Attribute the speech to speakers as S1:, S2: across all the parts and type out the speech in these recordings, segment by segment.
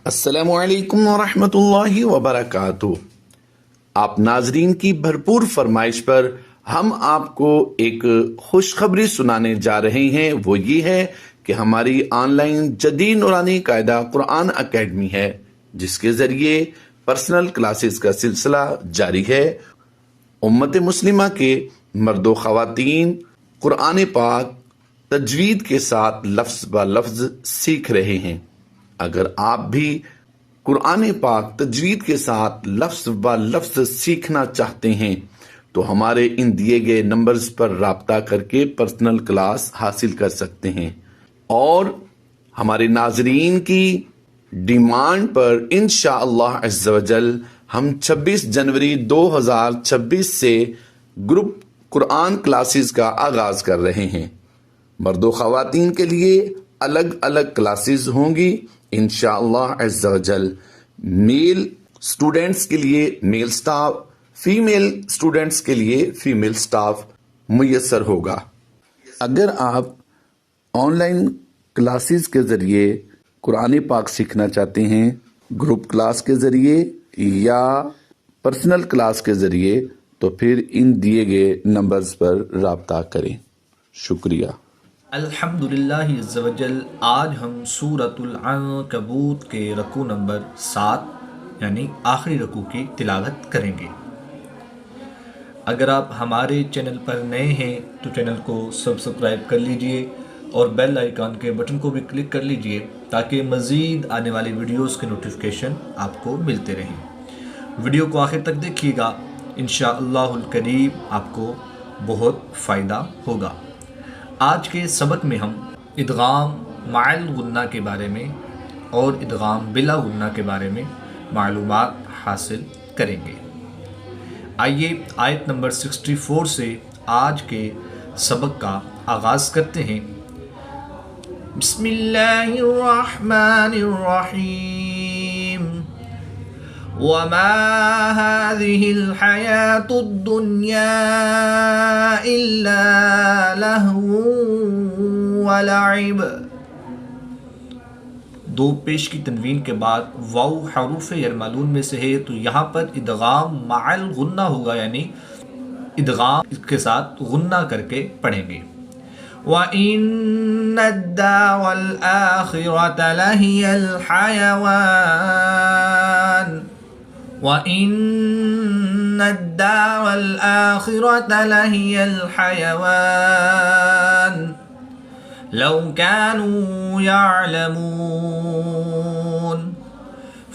S1: السلام علیکم ورحمۃ اللہ وبرکاتہ۔ آپ ناظرین کی بھرپور فرمائش پر ہم آپ کو ایک خوشخبری سنانے جا رہے ہیں۔ وہ یہ ہے کہ ہماری آن لائن جدید نورانی قاعدہ قرآن اکیڈمی ہے، جس کے ذریعے پرسنل کلاسز کا سلسلہ جاری ہے۔ امت مسلمہ کے مرد و خواتین قرآن پاک تجوید کے ساتھ لفظ با لفظ سیکھ رہے ہیں۔ اگر آپ بھی قرآن پاک تجوید کے ساتھ لفظ با لفظ سیکھنا چاہتے ہیں تو ہمارے ان دیے گئے نمبرز پر رابطہ کر کے پرسنل کلاس حاصل کر سکتے ہیں، اور ہمارے ناظرین کی ڈیمانڈ پر انشاءاللہ عز و جل ہم 26 جنوری 2026 سے گروپ قرآن کلاسز کا آغاز کر رہے ہیں۔ مرد و خواتین کے لیے الگ الگ کلاسز ہوں گی انشاءاللہ عز و جل۔ میل اسٹوڈینٹس کے لیے میل سٹاف، فیمیل اسٹوڈینٹس کے لیے فیمیل سٹاف میسر ہوگا۔ اگر آپ آن لائن کلاسز کے ذریعے قرآن پاک سیکھنا چاہتے ہیں، گروپ کلاس کے ذریعے یا پرسنل کلاس کے ذریعے، تو پھر ان دیے گئے نمبرز پر رابطہ کریں۔ شکریہ۔
S2: الحمدللہ عز و جل، آج ہم سورۃ العنکبوت کے رکوع نمبر 7 یعنی آخری رکوع کی تلاوت کریں گے۔ اگر آپ ہمارے چینل پر نئے ہیں تو چینل کو سبسکرائب کر لیجئے اور بیل آئیکن کے بٹن کو بھی کلک کر لیجئے تاکہ مزید آنے والی ویڈیوز کے نوٹیفیکیشن آپ کو ملتے رہیں۔ ویڈیو کو آخر تک دیکھیے گا، انشاءاللہ الکریم آپ کو بہت فائدہ ہوگا۔ آج کے سبق میں ہم ادغام مع الغنہ کے بارے میں اور ادغام بلا غنہ کے بارے میں معلومات حاصل کریں گے۔ آئیے آیت نمبر 64 سے آج کے سبق کا آغاز کرتے ہیں۔ بسم اللہ الرحمن الرحیم۔ وما هذه الحياة الدنيا إلا لهو ولعب۔ دو پیش کی تنوین کے بعد واو حروف یرملون میں سے ہے، تو یہاں پر ادغام مع الغنہ ہوگا، یعنی ادغام کے ساتھ غنہ کر کے پڑھیں گے۔ وَإِنَّ الدَّارَ الْآخِرَةَ لَهِيَ الْحَيَوَانُ وَإِنَّ الدَّارَ الْآخِرَةَ لَهِيَ الْحَيَوَانُ لَوْ كَانُوا يَعْلَمُونَ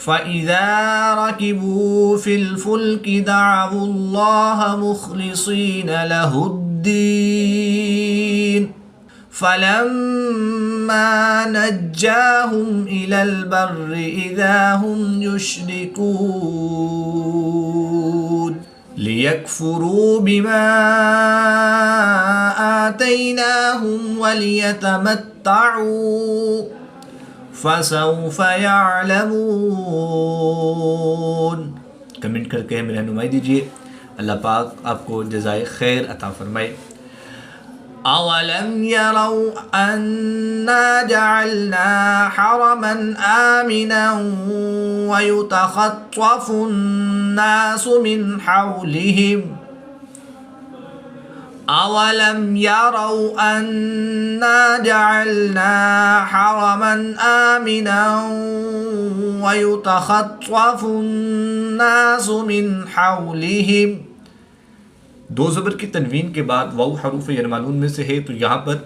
S2: فَإِذَا رَكِبُوا فِي الْفُلْكِ دَعَوُا اللَّهَ مُخْلِصِينَ لَهُ الدِّينَ فَلَمَّا نَجَّاهُمْ إِلَى الْبَرِّ إِذَا هُمْ يُشْرِكُونَ لِيَكْفُرُوا بِمَا آتَيْنَاهُمْ وَلِيَتَمَتَّعُوا فَسَوْفَ يَعْلَمُونَ۔ کمنٹ کر کے ہمیں رہنمائی دیجیے، اللہ پاک آپ کو جزائے خیر عطا فرمائے۔ اولم يروا انا جعلنا حرما آمنا ويتخطف الناس من حولهم اولم يروا انا جعلنا حرما آمنا ويتخطف الناس من حولهم۔ دو زبر کی تنوین کے بعد واو حروف یرملون میں سے ہے، تو یہاں پر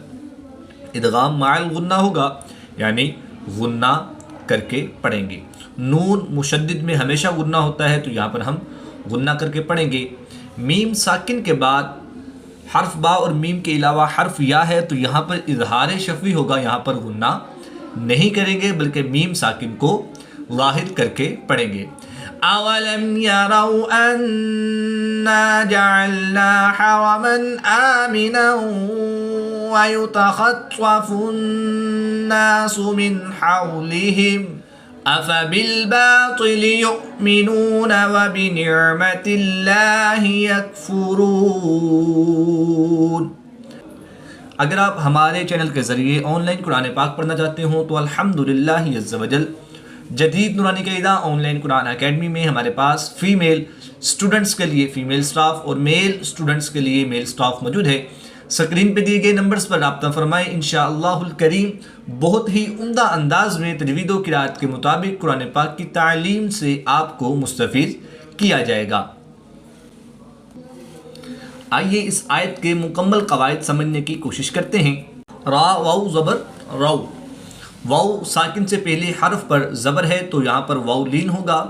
S2: ادغام مع الغنہ ہوگا، یعنی غنہ کر کے پڑھیں گے۔ نون مشدد میں ہمیشہ غنہ ہوتا ہے، تو یہاں پر ہم غنہ کر کے پڑھیں گے۔ میم ساکن کے بعد حرف با اور میم کے علاوہ حرف یا ہے، تو یہاں پر اظہار شفوی ہوگا، یہاں پر غنہ نہیں کریں گے بلکہ میم ساکن کو ظاہر کر کے پڑھیں گے۔ اولم يروا انا جعلنا حرما آمنا ويتخطف الناس من حولهم افبالباطل يؤمنون وبنعمة الله يكفرون۔ اگر آپ ہمارے چینل کے ذریعے آن لائن قرآن پاک پڑھنا چاہتے ہوں تو الحمدللہ عز و جل جدید نورانی قاعدہ آن لائن قرآن اکیڈمی میں ہمارے پاس فیمیل اسٹوڈنٹس کے لیے فیمیل سٹاف اور میل اسٹوڈنٹس کے لیے میل سٹاف موجود ہے۔ سکرین پہ دیے گئے نمبرز پر رابطہ فرمائیں، انشاءاللہ الکریم بہت ہی عمدہ انداز میں تجوید و قرأت کے مطابق قرآن پاک کی تعلیم سے آپ کو مستفید کیا جائے گا۔ آئیے اس آیت کے مکمل قواعد سمجھنے کی کوشش کرتے ہیں۔ را واو زبر رو، واو ساکن سے پہلے حرف پر زبر ہے تو یہاں پر واو لین ہوگا،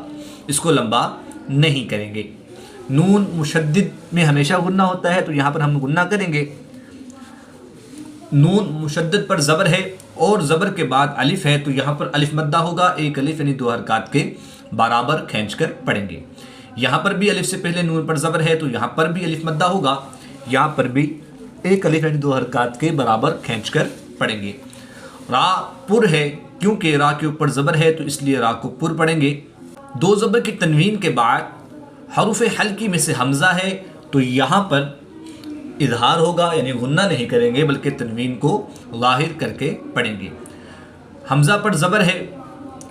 S2: اس کو لمبا نہیں کریں گے۔ نون مشدد میں ہمیشہ غنہ ہوتا ہے تو یہاں پر ہم غنہ کریں گے۔ نون مشدد پر زبر ہے اور زبر کے بعد الف ہے تو یہاں پر الف مدہ ہوگا، ایک الف یعنی 2 حرکات کے برابر کھینچ کر پڑھیں گے۔ یہاں پر بھی الف سے پہلے نون پر زبر ہے تو یہاں پر بھی الف مدہ ہوگا، یہاں پر بھی ایک الف یعنی 2 حرکات کے برابر کھینچ کر پڑھیں گے۔ را پر ہے، کیونکہ را کے اوپر زبر ہے تو اس لیے را کو پر پڑھیں گے۔ 2 زبر کی تنوین کے بعد حروف حلقی میں سے حمزہ ہے تو یہاں پر اظہار ہوگا، یعنی غنہ نہیں کریں گے بلکہ تنوین کو ظاہر کر کے پڑھیں گے۔ حمزہ پر زبر ہے،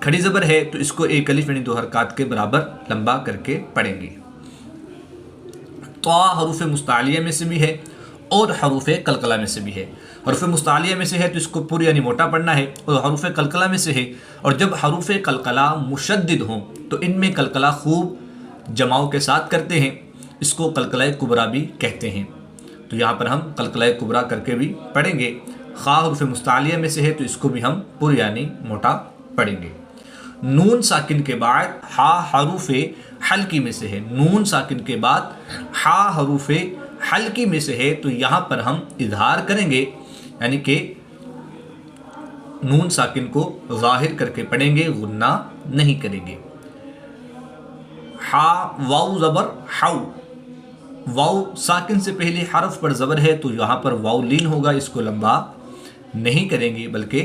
S2: کھڑی زبر ہے تو اس کو ایک الف یعنی 2 حرکات کے برابر لمبا کر کے پڑھیں گے۔ طا حروف مستعلیہ میں سے بھی ہے اور حروف قلقلہ میں سے بھی ہے۔ حروف مستعلیہ میں سے ہے تو اس کو پر یعنی موٹا پڑھنا ہے، اور حروف قلقلہ میں سے ہے، اور جب حروف قلقلہ مشدد ہوں تو ان میں قلقلہ خوب جماؤ کے ساتھ کرتے ہیں، اس کو قلقلہ کبرا بھی کہتے ہیں، تو یہاں پر ہم قلقلہ کبرا کر کے بھی پڑھیں گے۔ خا حروف مستعلیہ میں سے ہے تو اس کو بھی ہم پر یعنی موٹا پڑھیں گے۔ نون ساکن کے بعد ہا حروف حلقی میں سے ہے، نون ساکن کے بعد ہا حروف حلقی میں سے ہے تو یہاں پر ہم اظہار کریں گے، یعنی کہ نون ساکن کو ظاہر کر کے پڑھیں گے، غنہ نہیں کریں گے۔ ہا واو زبر ہاؤ، واو ساکن سے پہلے حرف پر زبر ہے تو یہاں پر واو لین ہوگا، اس کو لمبا نہیں کریں گے بلکہ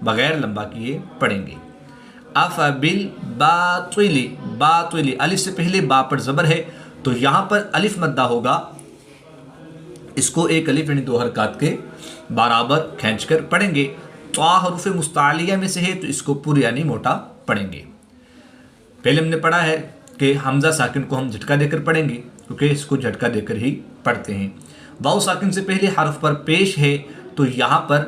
S2: بغیر لمبا کیے پڑھیں گے۔ افبالباطل، باطل الف سے پہلے با پر زبر ہے تو یہاں پر الف مدہ ہوگا، اس کو ایک الف یعنی 2 حرکات کے برابر کھینچ کر پڑھیں گے۔ طا حروف مستعلیہ میں سے ہے تو اس کو پر یعنی موٹا پڑھیں گے۔ پہلے ہم نے پڑھا ہے کہ حمزہ ساکن کو ہم جھٹکا دے کر پڑھیں گے کیونکہ اس کو جھٹکا دے کر ہی پڑھتے ہیں۔ واو ساکن سے پہلے حرف پر پیش ہے تو یہاں پر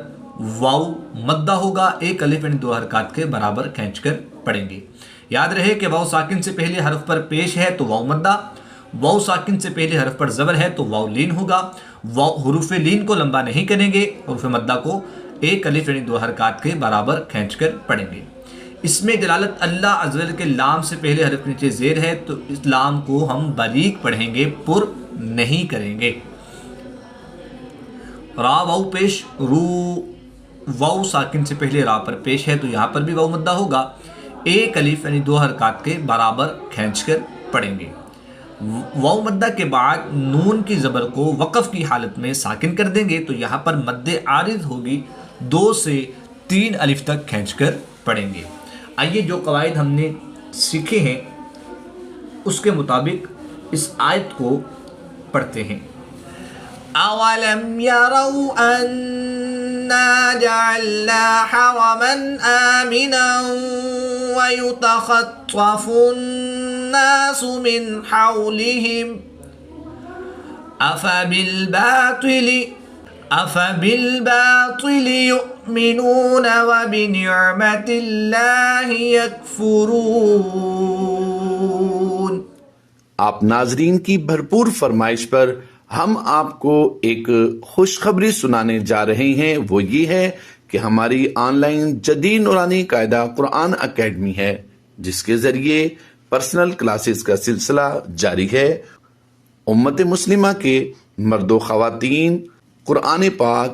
S2: واو مدہ ہوگا، ایک الف یعنی 2 حرکات کے برابر کھینچ کر پڑھیں گے۔ یاد رہے کہ واو ساکن سے پہلے حرف پر پیش ہے تو واو مدہ، واو ساکن سے پہلے حرف پر زبر ہے تو واو لین ہوگا، حروف لین کو لمبا نہیں کریں گے، حروف مدہ کو ایک الف یعنی 2 حرکات کے برابر کھینچ کر پڑھیں گے۔ اس میں دلالت اللہ عز و جل کے لام سے پہلے حرف نیچے زیر ہے تو اس لام کو ہم باریک پڑھیں گے، پر نہیں کریں گے۔ را واو پیش، رو واو ساکن سے پہلے را پر پیش ہے تو یہاں پر بھی واو مدہ ہوگا، ایک الف یعنی 2 حرکات کے برابر کھینچ کر پڑھیں گے۔ واو مدہ کے بعد نون کی زبر کو وقف کی حالت میں ساکن کر دیں گے تو یہاں پر مد عارض ہوگی، 2 سے 3 الف تک کھینچ کر پڑھیں گے۔ آئیے جو قواعد ہم نے سیکھے ہیں اس کے مطابق اس آیت کو پڑھتے ہیں۔ اولم يروا انا جعلنا حرما آمنا ويتخطف الناس من حولهم أفبالباطل يؤمنون وبنعمة الله يكفرون۔
S1: آپ ناظرین کی بھرپور فرمائش پر ہم آپ کو ایک خوشخبری سنانے جا رہے ہیں، وہ یہ ہے کہ ہماری آن لائن جدید نورانی قاعدہ قرآن اکیڈمی ہے، جس کے ذریعے پرسنل کلاسز کا سلسلہ جاری ہے۔ امت مسلمہ کے مرد و خواتین قرآن پاک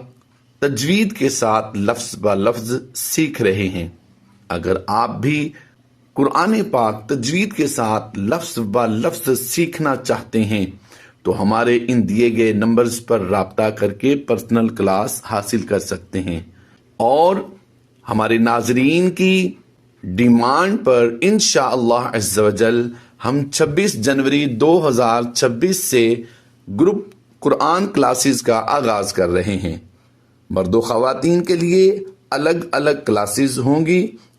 S1: تجوید کے ساتھ لفظ با لفظ سیکھ رہے ہیں۔ اگر آپ بھی قرآن پاک تجوید کے ساتھ لفظ با لفظ سیکھنا چاہتے ہیں تو ہمارے ان دیے گئے نمبرز پر رابطہ کر کے پرسنل کلاس حاصل کر سکتے ہیں، اور ہمارے ناظرین کی ڈیمانڈ پر انشاءاللہ عز و جل ہم 26 جنوری 2026 سے گروپ قرآن کلاسز کا آغاز کر رہے ہیں۔ مرد و خواتین کے لیے الگ الگ کلاسز ہوں گی،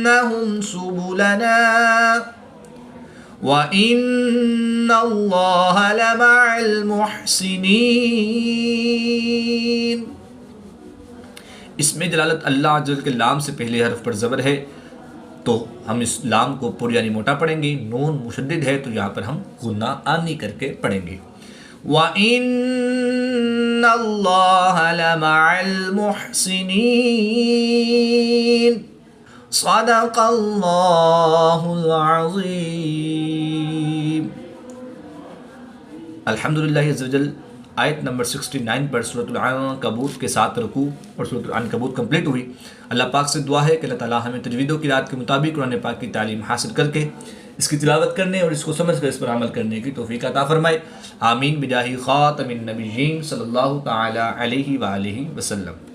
S2: لَنَهْدِيَنَّهُمْ سُبُلَنَا وَإِنَّ اللَّهَ لَمَعَ الْمُحْسِنِينَ۔ اس میں دلالت اللہ عز و جل کے لام سے پہلے حرف پر زبر ہے تو ہم اس لام کو پر یعنی موٹا پڑھیں گے، نون مشدد ہے تو یہاں پر ہم غنہ آنی کر کے پڑھیں گے۔ وَإِنَّ اللَّهَ لَمَعَ الْمُحْسِنِينَ۔ صدق اللہ العظیم۔ الحمدللہ عز و جل آیت نمبر 69 پر سورۃ العنکبوت کے 7 رکوع اور سورۃ العنکبوت کمپلیٹ ہوئی۔ اللہ پاک سے دعا ہے کہ اللہ تعالیٰ ہمیں تجوید و قرات کے مطابق قرآن پاک کی تعلیم حاصل کر کے اس کی تلاوت کرنے اور اس کو سمجھ کر اس پر عمل کرنے کی توفیق عطا فرمائے، آمین بجاہ خاتم النبیین صلی اللہ تعالی علیہ وآلہ وسلم۔